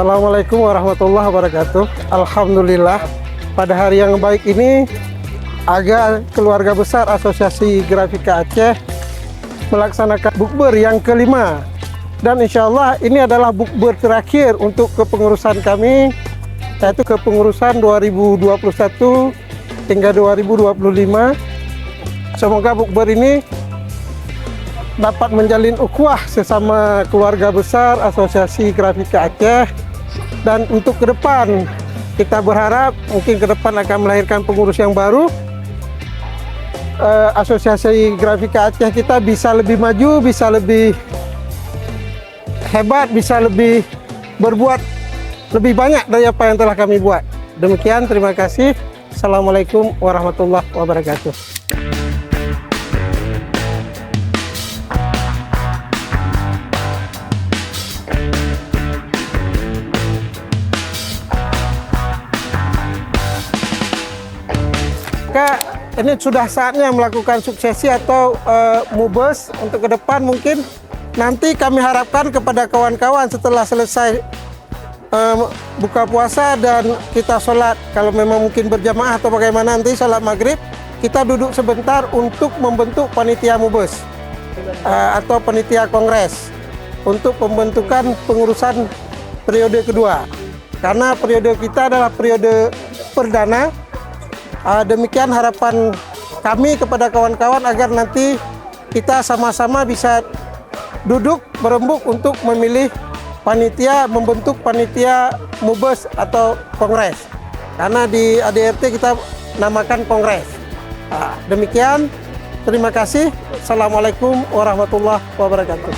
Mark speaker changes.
Speaker 1: Assalamualaikum warahmatullahi wabarakatuh. Alhamdulillah, pada hari yang baik ini AGA Keluarga Besar Asosiasi Grafika Aceh melaksanakan bukber yang kelima. Dan insya Allah ini adalah bukber terakhir untuk kepengurusan kami, yaitu kepengurusan 2021 hingga 2025. Semoga bukber ini dapat menjalin ukhuwah sesama keluarga besar Asosiasi Grafika Aceh. Dan untuk ke depan, kita berharap mungkin ke depan akan melahirkan pengurus yang baru. Asosiasi Grafika Aceh kita bisa lebih maju, bisa lebih hebat, bisa lebih berbuat lebih banyak dari apa yang telah kami buat. Demikian, terima kasih. Assalamualaikum warahmatullahi wabarakatuh. Ini sudah saatnya melakukan suksesi atau mubes untuk ke depan. Mungkin nanti kami harapkan kepada kawan-kawan setelah selesai buka puasa dan kita sholat, kalau memang mungkin berjamaah atau bagaimana, nanti sholat maghrib kita duduk sebentar untuk membentuk panitia mubes atau panitia kongres untuk pembentukan pengurusan periode kedua, karena periode kita adalah periode perdana. Demikian harapan kami kepada kawan-kawan agar nanti kita sama-sama bisa duduk berembuk untuk memilih panitia, membentuk panitia mubes atau kongres, karena di ADRT kita namakan kongres. Demikian, terima kasih. Assalamualaikum warahmatullahi wabarakatuh.